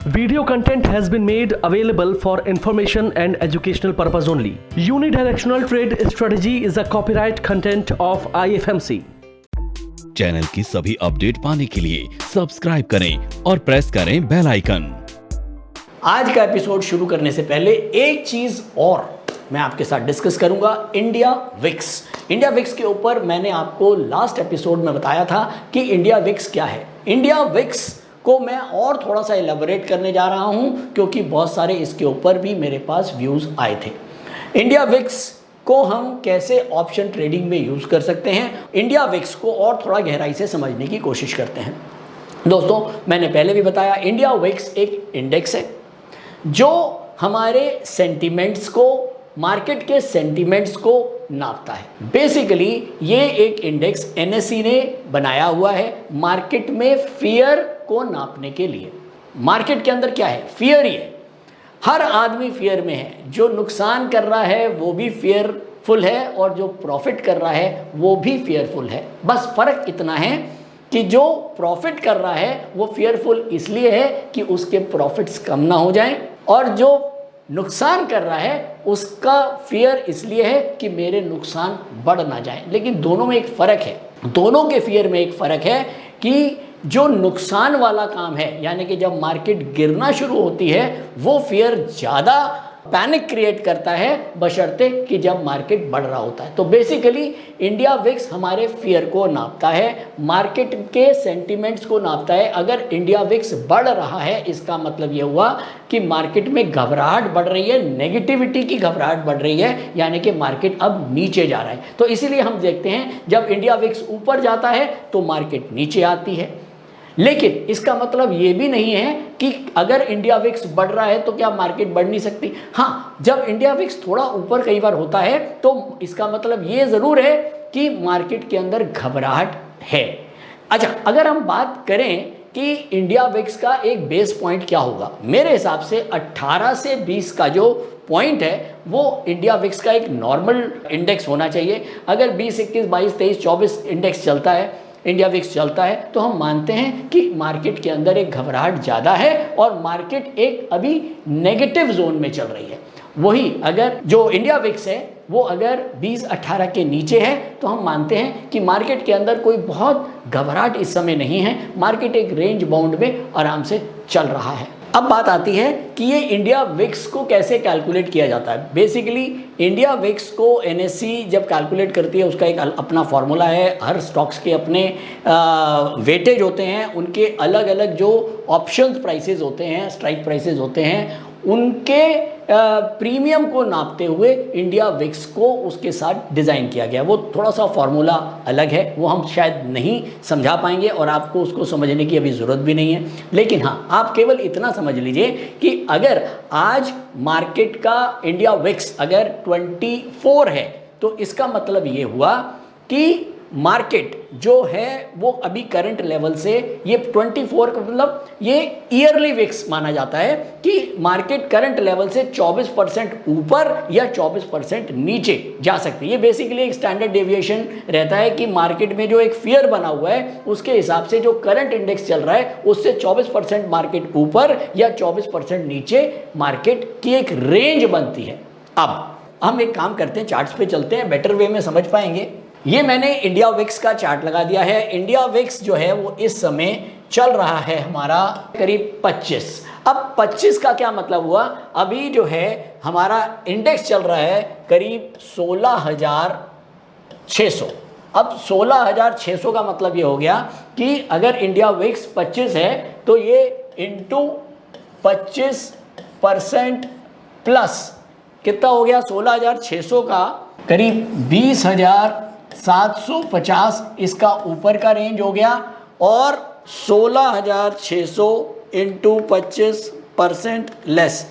Video content has been made available for information and educational purpose only. Unidirectional trade strategy is a copyright content of IFMC. Channel की सभी update पाने के लिए subscribe करें और press करें bell icon. आज का एपिसोड शुरू करने से पहले एक चीज और मैं आपके साथ डिस्कस करूंगा, इंडिया विक्स। इंडिया विक्स के ऊपर मैंने आपको लास्ट एपिसोड में बताया था कि इंडिया विक्स क्या है। इंडिया विक्स को मैं और थोड़ा सा एलेबोरेट करने जा रहा हूं क्योंकि बहुत सारे इसके ऊपर भी मेरे पास व्यूज आए थे। इंडिया विक्स को हम कैसे ऑप्शन ट्रेडिंग में यूज कर सकते हैं, इंडिया विक्स को और थोड़ा गहराई से समझने की कोशिश करते हैं। दोस्तों, मैंने पहले भी बताया, इंडिया विक्स एक इंडेक्स है जो हमारे सेंटिमेंट्स को, मार्केट के सेंटिमेंट्स को नापता है। बेसिकली ये एक इंडेक्स एनएसई ने बनाया हुआ है मार्केट में फियर को नापने के लिए। मार्केट के अंदर क्या है? फियर ही है। हर आदमी फियर में है। जो नुकसान कर रहा है वो भी फियरफुल है और जो प्रॉफिट कर रहा है वो भी फियरफुल है। बस फर्क इतना है कि जो प्रॉफिट कर रहा है वो फियरफुल इसलिए है कि उसके प्रॉफिट्स कम ना हो जाएं, और जो नुकसान कर रहा है उसका फियर इसलिए है कि मेरे नुकसान बढ़ ना जाएं। लेकिन दोनों में एक फ़र्क है, दोनों के फियर में एक फ़र्क है कि जो नुकसान वाला काम है, यानी कि जब मार्केट गिरना शुरू होती है, वो फियर ज़्यादा पैनिक क्रिएट करता है बशर्ते कि जब मार्केट बढ़ रहा होता है। तो बेसिकली इंडिया विक्स हमारे फियर को नापता है, मार्केट के सेंटिमेंट्स को नापता है। अगर इंडिया विक्स बढ़ रहा है इसका मतलब ये हुआ कि मार्केट में घबराहट बढ़ रही है, नेगेटिविटी की घबराहट बढ़ रही है, यानी कि मार्केट अब नीचे जा रहा है। तो इसीलिए हम देखते हैं जब इंडिया विक्स ऊपर जाता है तो मार्केट नीचे आती है। लेकिन इसका मतलब ये भी नहीं है कि अगर इंडिया विक्स बढ़ रहा है तो क्या मार्केट बढ़ नहीं सकती। हाँ, जब इंडिया विक्स थोड़ा ऊपर कई बार होता है तो इसका मतलब ये ज़रूर है कि मार्केट के अंदर घबराहट है। अच्छा, अगर हम बात करें कि इंडिया विक्स का एक बेस पॉइंट क्या होगा, मेरे हिसाब से 18 से 20 का जो पॉइंट है वो इंडिया विक्स का एक नॉर्मल इंडेक्स होना चाहिए। अगर 20, 21, 22, 23, 24 इंडेक्स चलता है, इंडिया विक्स चलता है, तो हम मानते हैं कि मार्केट के अंदर एक घबराहट ज़्यादा है और मार्केट एक अभी नेगेटिव जोन में चल रही है। वही अगर जो इंडिया विक्स है वो अगर 20-18 के नीचे है तो हम मानते हैं कि मार्केट के अंदर कोई बहुत घबराहट इस समय नहीं है, मार्केट एक रेंज बाउंड में आराम से चल रहा है। अब बात आती है कि ये इंडिया विक्स को कैसे कैलकुलेट किया जाता है। बेसिकली इंडिया विक्स को एनएसई जब कैलकुलेट करती है उसका एक अपना फॉर्मूला है। हर स्टॉक्स के अपने वेटेज होते हैं, उनके अलग अलग जो ऑप्शंस प्राइसेस होते हैं, स्ट्राइक प्राइसेस होते हैं, उनके प्रीमियम को नापते हुए इंडिया विक्स को उसके साथ डिज़ाइन किया गया। वो थोड़ा सा फॉर्मूला अलग है, वो हम शायद नहीं समझा पाएंगे और आपको उसको समझने की अभी ज़रूरत भी नहीं है। लेकिन हाँ, आप केवल इतना समझ लीजिए कि अगर आज मार्केट का इंडिया विक्स अगर 24 है तो इसका मतलब ये हुआ कि मार्केट जो है वो अभी करंट लेवल से ये 24 का मतलब ये ईयरली विक्स माना जाता है कि मार्केट करंट लेवल से 24% ऊपर या 24% नीचे जा सकती है। ये बेसिकली एक स्टैंडर्ड डेविएशन रहता है कि मार्केट में जो एक फियर बना हुआ है उसके हिसाब से जो करंट इंडेक्स चल रहा है उससे 24% मार्केट ऊपर या 24% नीचे मार्केट की एक रेंज बनती है। अब हम एक काम करते हैं, चार्ट्स पे चलते हैं, बेटर वे में समझ पाएंगे। ये मैंने इंडिया विक्स का चार्ट लगा दिया है। इंडिया विक्स जो है वो इस समय चल रहा है हमारा करीब 25। अब 25 का क्या मतलब हुआ, अभी जो है हमारा इंडेक्स चल रहा है करीब 16,600। अब 16,600 का मतलब ये हो गया कि अगर इंडिया विक्स 25 है तो ये इंटू 25% प्लस कितना हो गया, 16,600 का करीब 20,750 इसका ऊपर का रेंज हो गया, और 16,600 इंटू 25% लेस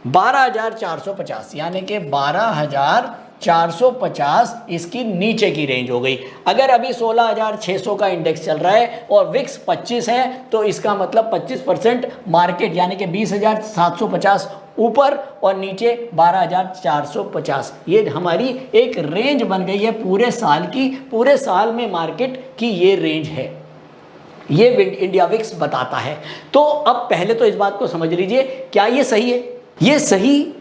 12,450, यानी कि 12,450 इसकी नीचे की रेंज हो गई। अगर अभी 16,600 का इंडेक्स चल रहा है और विक्स 25 है तो इसका मतलब 25% मार्केट यानी कि 20,750 ऊपर और नीचे 12,450। ये हमारी एक रेंज बन गई है पूरे साल की। पूरे साल में मार्केट की ये रेंज है। ये इंडिया विक्स बताता है। तो अब पहले तो इस बात को समझ लीजिए, क्या ये सही है? ये सही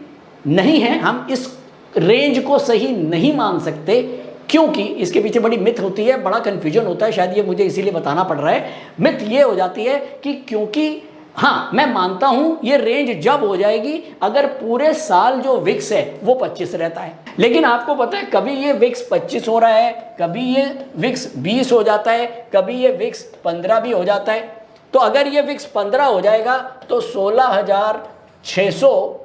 नहीं है। हम इस रेंज को सही नहीं मान सकते, क्योंकि इसके पीछे बड़ी मिथ होती है, बड़ा कंफ्यूजन होता है। शायद ये मुझे इसीलिए बताना पड़ रहा है। मिथ ये हो जाती है कि क्योंकि हाँ, मैं मानता हूं ये रेंज जब हो जाएगी अगर पूरे साल जो विक्स है वो 25 रहता है। लेकिन आपको पता है कभी ये विक्स 25 हो रहा है, कभी ये विक्स 20 हो जाता है, कभी ये विक्स 15 भी हो जाता है। तो अगर ये विक्स 15 हो जाएगा तो 16,600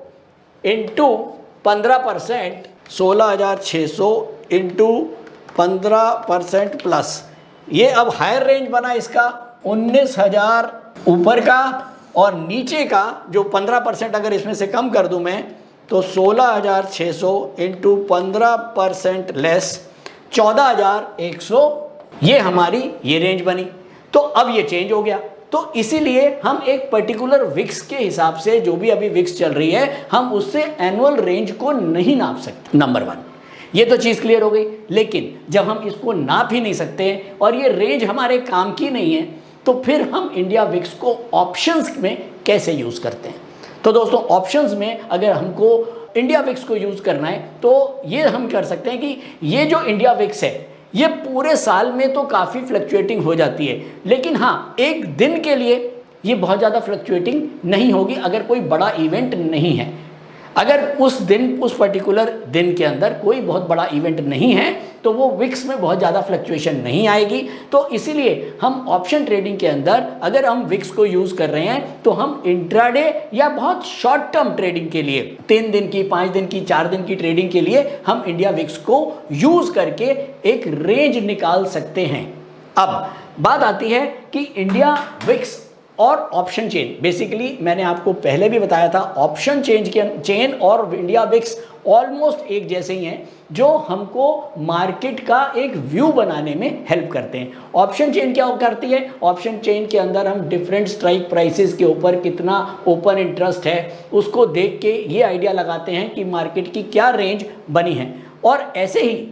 इंटू 15%, 16,600 इंटू 15% प्लस, ये अब हायर रेंज बना इसका 19,000 ऊपर का, और नीचे का जो 15% अगर इसमें से कम कर दूं मैं तो 16,600 इंटू 15% लेस 14,100, ये हमारी ये रेंज बनी। तो अब ये चेंज हो गया। तो इसीलिए हम एक पर्टिकुलर विक्स के हिसाब से, जो भी अभी विक्स चल रही है, हम उससे एनुअल रेंज को नहीं नाप सकते। नंबर 1, ये तो चीज़ क्लियर हो गई। लेकिन जब हम इसको नाप ही नहीं सकते और ये रेंज हमारे काम की नहीं है, तो फिर हम इंडिया विक्स को ऑप्शंस में कैसे यूज़ करते हैं? तो दोस्तों, ऑप्शंस में अगर हमको इंडिया विक्स को यूज़ करना है तो ये हम कर सकते हैं कि ये जो इंडिया विक्स है ये पूरे साल में तो काफ़ी फ्लक्चुएटिंग हो जाती है, लेकिन हाँ, एक दिन के लिए ये बहुत ज़्यादा फ्लक्चुएटिंग नहीं होगी अगर कोई बड़ा इवेंट नहीं है। अगर उस दिन, उस पर्टिकुलर दिन के अंदर कोई बहुत बड़ा इवेंट नहीं है तो वो विक्स में बहुत ज़्यादा फ्लक्चुएशन नहीं आएगी। तो इसीलिए हम ऑप्शन ट्रेडिंग के अंदर अगर हम विक्स को यूज़ कर रहे हैं तो हम इंट्राडे या बहुत शॉर्ट टर्म ट्रेडिंग के लिए 3 दिन की, 5 दिन की, 4 दिन की ट्रेडिंग के लिए हम इंडिया विक्स को यूज़ करके एक रेंज निकाल सकते हैं। अब बात आती है कि इंडिया विक्स और ऑप्शन चेन, बेसिकली मैंने आपको पहले भी बताया था, ऑप्शन चेन और इंडिया विक्स ऑलमोस्ट एक जैसे ही हैं, जो हमको मार्केट का एक व्यू बनाने में हेल्प करते हैं। ऑप्शन चेन क्या करती है? ऑप्शन चेन के अंदर हम डिफरेंट स्ट्राइक प्राइसेस के ऊपर कितना ओपन इंटरेस्ट है उसको देख के ये आइडिया लगाते हैं कि मार्केट की क्या रेंज बनी है। और ऐसे ही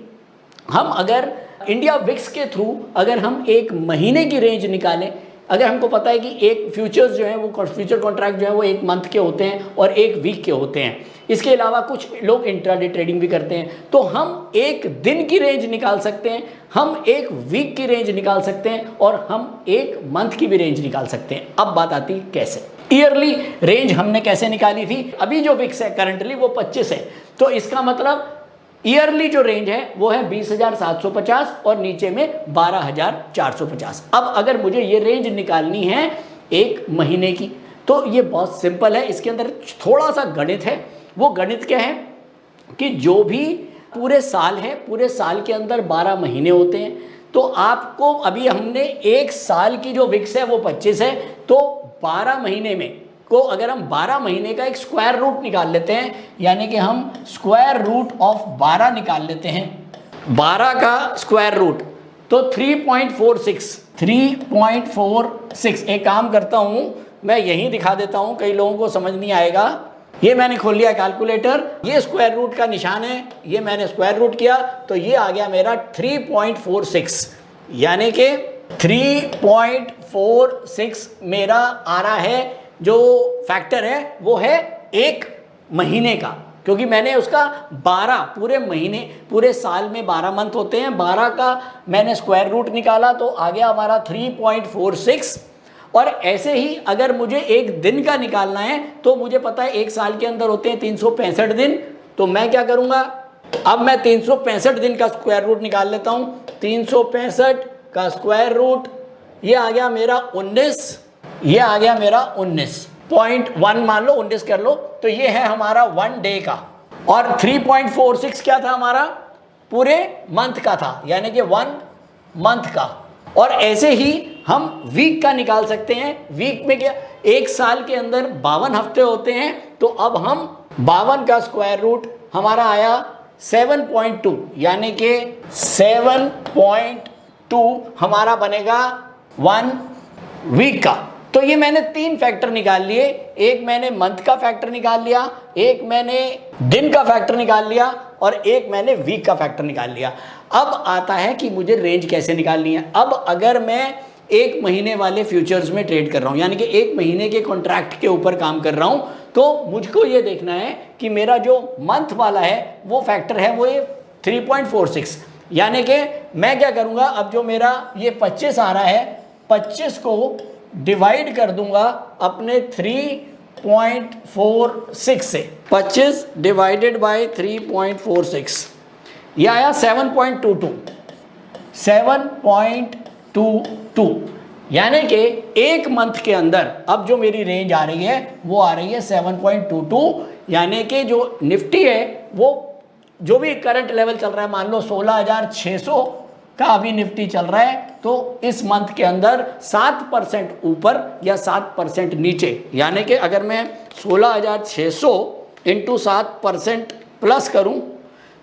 हम अगर इंडिया विक्स के थ्रू अगर हम एक महीने की रेंज निकालें, अगर हमको पता है कि एक फ्यूचर्स जो है वो फ्यूचर कॉन्ट्रैक्ट जो है वो 1 मंथ के होते हैं और 1 वीक के होते हैं, इसके अलावा कुछ लोग इंट्राडे ट्रेडिंग भी करते हैं, तो हम एक दिन की रेंज निकाल सकते हैं, हम 1 वीक की रेंज निकाल सकते हैं और हम 1 मंथ की भी रेंज निकाल सकते हैं। अब बात आती है कैसे। ईयरली रेंज हमने कैसे निकाली थी? अभी जो विक्स है करंटली वो 25 है, तो इसका मतलब ईयरली जो रेंज है वो है 20,750 और नीचे में 12,450। अब अगर मुझे ये रेंज निकालनी है 1 महीने की, तो ये बहुत सिंपल है। इसके अंदर थोड़ा सा गणित है। वो गणित क्या है कि जो भी पूरे साल है, पूरे साल के अंदर 12 महीने होते हैं, तो आपको अभी हमने 1 साल की जो विक्स है वो 25 है, तो 12 महीने में को अगर हम 12 महीने का एक स्क्वायर रूट निकाल लेते हैं, यानी कि हम स्क्वायर रूट ऑफ 12 निकाल लेते हैं, 12 का स्क्वायर रूट, तो 3.46। एक काम करता हूं, मैं यहीं दिखा देता हूं, कई लोगों को समझ नहीं आएगा। ये मैंने खोल लिया कैलकुलेटर, ये स्क्वायर रूट का निशान है, ये मैंने स्क्वायर रूट किया तो ये आ गया मेरा 3.46, यानी कि 3.46 मेरा आ रहा है। जो फैक्टर है वो है 1 महीने का, क्योंकि मैंने उसका 12 पूरे महीने, पूरे साल में 12 मंथ होते हैं, 12 का मैंने स्क्वायर रूट निकाला तो आ गया हमारा 3.46। और ऐसे ही अगर मुझे एक दिन का निकालना है तो मुझे पता है 1 साल के अंदर होते हैं 365 दिन, तो मैं क्या करूँगा, अब मैं 365 दिन का स्क्वायर रूट निकाल लेता हूँ। 365 का स्क्वायर रूट, ये आ गया मेरा 19, ये आ गया मेरा 19.1 मान लो, 19 कर लो, तो ये है हमारा 1 डे का। और 3.46 क्या था हमारा? पूरे मंथ का था, यानी कि 1 मंथ का। और ऐसे ही हम वीक का निकाल सकते हैं। वीक में क्या, 1 साल के अंदर 52 हफ्ते होते हैं, तो अब हम 52 का स्क्वायर रूट हमारा आया 7.2, यानी कि 7.2 हमारा बनेगा 1 वीक का। तो ये मैंने 3 फैक्टर निकाल लिए, एक मैंने मंथ का फैक्टर निकाल लिया, एक मैंने दिन का फैक्टर निकाल लिया और एक मैंने वीक का फैक्टर निकाल लिया। अब आता है कि मुझे रेंज कैसे निकालनी है। अब अगर मैं एक महीने वाले फ्यूचर्स में ट्रेड कर रहा हूं, यानी कि एक महीने के कॉन्ट्रैक्ट के ऊपर काम कर रहा हूं, तो मुझको ये देखना है कि मेरा जो मंथ वाला है वो फैक्टर है वो ये 3.46, यानी कि मैं क्या करूंगा, अब जो मेरा ये 25 आ रहा है, 25 को डिवाइड कर दूंगा अपने 3.46 से। 25 डिवाइडेड बाय 3.46 ये आया 7.22, यानी कि एक मंथ के अंदर अब जो मेरी रेंज आ रही है वो आ रही है 7.22, यानी कि जो निफ्टी है वो जो भी करंट लेवल चल रहा है, मान लो 16,600 का अभी निफ्टी चल रहा है, तो इस मंथ के अंदर 7% ऊपर या 7% नीचे, यानी कि अगर मैं 16,600 इंटू 7% प्लस करूं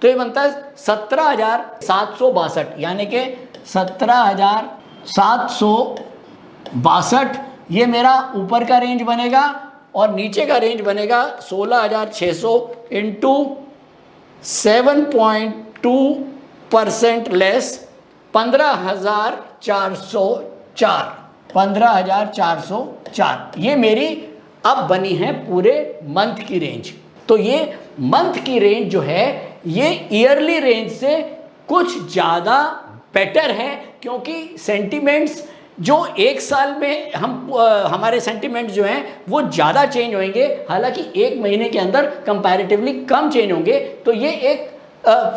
तो ये बनता है 17,762, यानी कि 17,762 ये मेरा ऊपर का रेंज बनेगा और नीचे का रेंज बनेगा 16,600 इंटू 7.2% लेस 15,404, ये मेरी अब बनी है पूरे मंथ की रेंज। तो ये मंथ की रेंज जो है ये ईयरली रेंज से कुछ ज़्यादा बेटर है, क्योंकि सेंटिमेंट्स जो एक साल में हमारे सेंटिमेंट्स जो हैं वो ज़्यादा चेंज होंगे, हालांकि एक महीने के अंदर कंपैरेटिवली कम चेंज होंगे। तो ये एक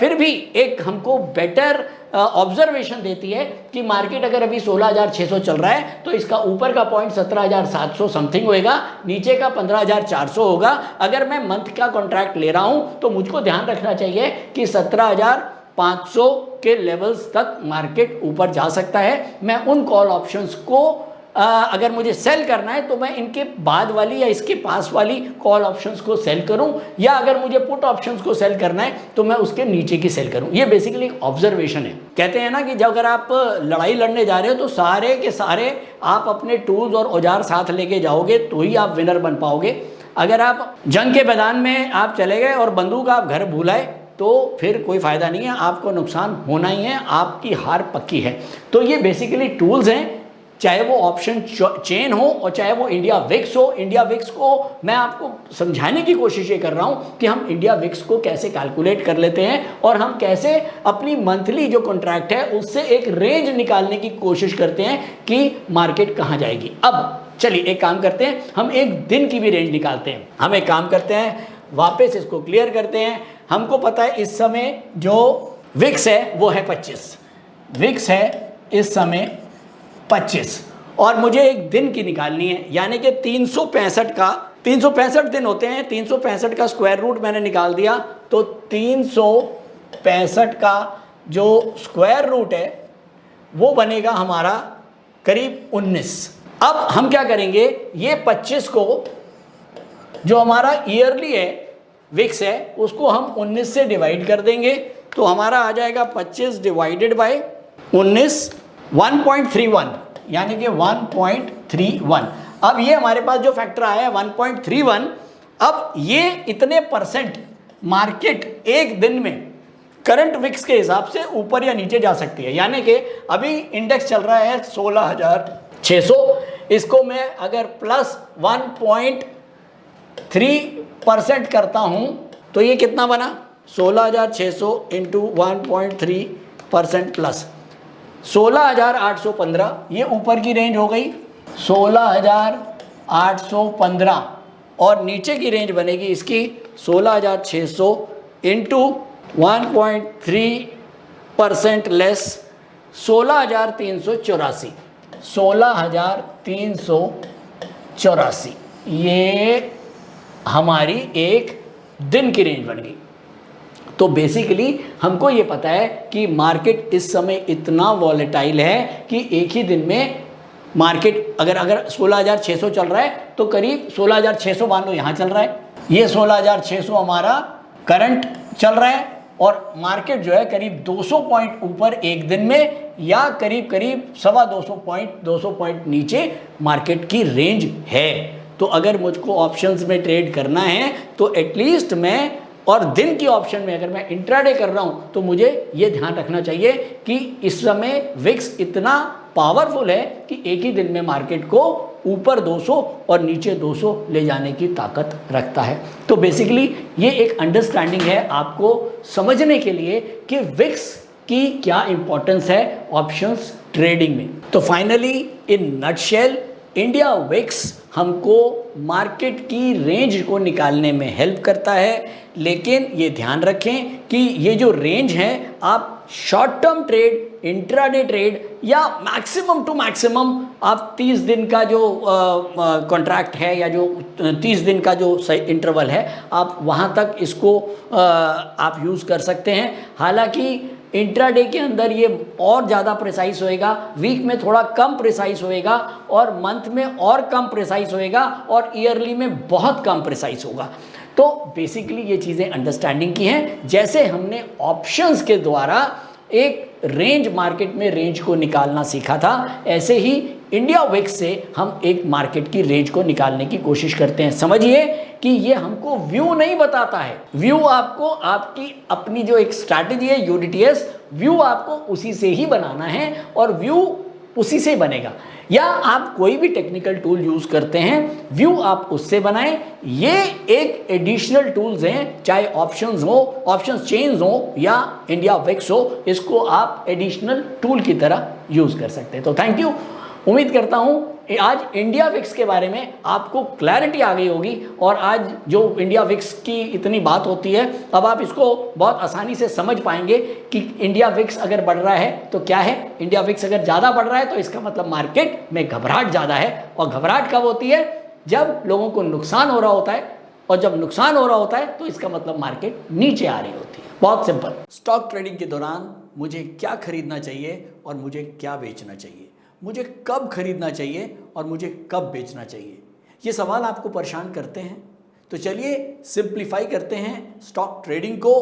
फिर भी एक हमको बेटर ऑब्जर्वेशन देती है कि मार्केट अगर अभी 16,600 चल रहा है तो इसका ऊपर का पॉइंट 17,700 समथिंग होएगा, नीचे का 15,400 होगा। अगर मैं मंथ का कॉन्ट्रैक्ट ले रहा हूं तो मुझको ध्यान रखना चाहिए कि 17,500 के लेवल्स तक मार्केट ऊपर जा सकता है। मैं उन कॉल ऑप्शंस को अगर मुझे सेल करना है तो मैं इनके बाद वाली या इसके पास वाली कॉल ऑप्शंस को सेल करूं, या अगर मुझे पुट ऑप्शंस को सेल करना है तो मैं उसके नीचे की सेल करूं। ये बेसिकली एक ऑब्जर्वेशन है। कहते हैं ना कि जब अगर आप लड़ाई लड़ने जा रहे हो तो सारे के सारे आप अपने टूल्स और औजार साथ लेके जाओगे तो ही आप विनर बन पाओगे। अगर आप जंग के मैदान में आप चले गए और बंदूक आप घर भूलाए तो फिर कोई फ़ायदा नहीं है, आपको नुकसान होना ही है, आपकी हार पक्की है। तो ये बेसिकली टूल्स हैं, चाहे वो ऑप्शन चेन हो और चाहे वो इंडिया विक्स हो। इंडिया विक्स को मैं आपको समझाने की कोशिश ये कर रहा हूँ कि हम इंडिया विक्स को कैसे कैलकुलेट कर लेते हैं और हम कैसे अपनी मंथली जो कॉन्ट्रैक्ट है उससे एक रेंज निकालने की कोशिश करते हैं कि मार्केट कहाँ जाएगी। अब चलिए एक काम करते हैं, हम एक दिन की भी रेंज निकालते हैं। हम एक काम करते हैं, वापस इसको क्लियर करते हैं। हमको पता है इस समय जो विक्स है वो है 25, विक्स है इस समय 25 और मुझे एक दिन की निकालनी है, यानी कि 365 का 365 दिन होते हैं, 365 का स्क्वायर रूट मैंने निकाल दिया तो 365 का जो स्क्वायर रूट है वो बनेगा हमारा करीब 19। अब हम क्या करेंगे, ये 25 को जो हमारा ईयरली है विक्स है उसको हम 19 से डिवाइड कर देंगे तो हमारा आ जाएगा 25 डिवाइडेड बाय 19 1.31, यानी कि 1.31। अब ये हमारे पास जो फैक्टर आया है 1.31, अब ये इतने परसेंट मार्केट एक दिन में करंट विक्स के हिसाब से ऊपर या नीचे जा सकती है। यानी कि अभी इंडेक्स चल रहा है 16,600, इसको मैं अगर प्लस 1.3% करता हूं तो ये कितना बना, 16,600 इंटू 1.3% प्लस 16,815, ये ऊपर की रेंज हो गई 16,815 और नीचे की रेंज बनेगी इसकी 16,600 इंटू 1.3% लेस 16,384, 16,384 ये हमारी एक दिन की रेंज बन गई। तो बेसिकली हमको ये पता है कि मार्केट इस समय इतना वॉलेटाइल है कि एक ही दिन में मार्केट अगर 16,600 चल रहा है तो करीब 16,600 मान लो यहाँ चल रहा है, ये 16,600 हमारा करंट चल रहा है और मार्केट जो है करीब 200 पॉइंट ऊपर एक दिन में या करीब 200 पॉइंट नीचे मार्केट की रेंज है। तो अगर मुझको ऑप्शंस में ट्रेड करना है तो एटलीस्ट मैं और दिन की ऑप्शन में अगर मैं इंट्राडे कर रहा हूं तो मुझे यह ध्यान रखना चाहिए कि इस समय विक्स इतना पावरफुल है कि एक ही दिन में मार्केट को ऊपर 200 और नीचे 200 ले जाने की ताकत रखता है। तो बेसिकली ये एक अंडरस्टैंडिंग है आपको समझने के लिए कि विक्स की क्या इंपॉर्टेंस है ऑप्शंस ट्रेडिंग में। तो finally in nutshell India VIX हमको मार्केट की रेंज को निकालने में हेल्प करता है, लेकिन ये ध्यान रखें कि ये जो रेंज है आप short term trade, intraday trade या मैक्सिमम टू मैक्सिमम आप 30 दिन का जो कॉन्ट्रैक्ट है या जो 30 दिन का जो इंटरवल है आप वहाँ तक इसको आप यूज़ कर सकते हैं। हालांकि इंट्राडे के अंदर ये और ज़्यादा प्रिसाइज होएगा, वीक में थोड़ा कम प्रिसाइज होएगा और मंथ में और कम प्रिसाइज होएगा और ईयरली में बहुत कम प्रिसाइज होगा। तो बेसिकली ये चीज़ें अंडरस्टैंडिंग की हैं। जैसे हमने ऑप्शंस के द्वारा एक रेंज मार्केट में रेंज को निकालना सीखा था, ऐसे ही इंडिया विक्स से हम एक मार्केट की रेंज को निकालने की कोशिश करते हैं। समझिए कि ये हमको व्यू नहीं बताता है, व्यू आपको आपकी अपनी जो एक स्ट्रैटेजी है यूडीटीएस, व्यू आपको उसी से ही बनाना है और व्यू उसी से बनेगा। या आप कोई भी टेक्निकल टूल यूज करते हैं, व्यू आप उससे बनाएं। ये एक एडिशनल टूल्स हैं, चाहे ऑप्शंस हो, ऑप्शंस चेंज हो या इंडिया विक्स हो, इसको आप एडिशनल टूल की तरह यूज कर सकते हैं। तो थैंक यू। उम्मीद करता हूं आज इंडिया विक्स के बारे में आपको क्लैरिटी आ गई होगी और आज जो इंडिया विक्स की इतनी बात होती है अब आप इसको बहुत आसानी से समझ पाएंगे कि इंडिया विक्स अगर बढ़ रहा है तो क्या है, इंडिया विक्स अगर ज़्यादा बढ़ रहा है तो इसका मतलब मार्केट में घबराहट ज़्यादा है। और घबराहट कब होती है? जब लोगों को नुकसान हो रहा होता है, और जब नुकसान हो रहा होता है तो इसका मतलब मार्केट नीचे आ रही होती है। बहुत सिंपल। स्टॉक ट्रेडिंग के दौरान मुझे क्या खरीदना चाहिए और मुझे क्या बेचना चाहिए, मुझे कब खरीदना चाहिए और मुझे कब बेचना चाहिए, ये सवाल आपको परेशान करते हैं। तो चलिए सिंप्लीफाई करते हैं स्टॉक ट्रेडिंग को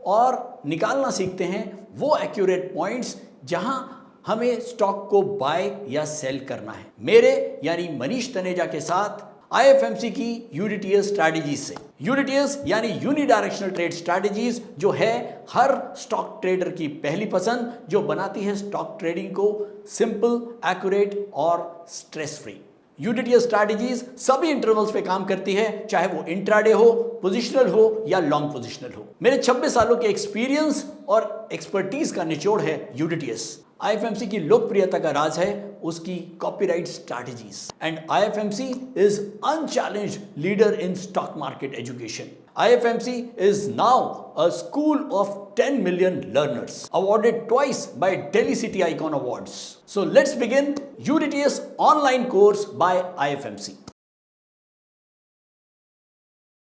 और निकालना सीखते हैं वो एक्यूरेट पॉइंट्स जहां हमें स्टॉक को बाय या सेल करना है। मेरे यानी मनीष तनेजा के साथ आईएफएमसी की यूडीटीएस स्ट्रैटेजीज से। यूडीटीएस यानी यूनिडायरेक्शनल ट्रेड स्ट्रैटेजीज जो है हर स्टॉक ट्रेडर की पहली पसंद, जो बनाती है स्टॉक ट्रेडिंग को सिंपल, एक्यूरेट और स्ट्रेस फ्री। यूडीटीएस स्ट्रैटेजीज सभी इंटरवल्स पे काम करती है, चाहे वो इंट्राडे हो, पोजिशनल हो या लॉन्ग पोजिशनल हो। मेरे 26 सालों के एक्सपीरियंस और एक्सपर्टीज का निचोड़ है यूडीटीएस। आईएफएमसी की लोकप्रियता का राज है उसकी copyright strategies and IFMC is unchallenged leader in stock market education. IFMC is now a school of 10 million learners, awarded twice by Delhi City Icon Awards. So let's begin UDTS online course by IFMC.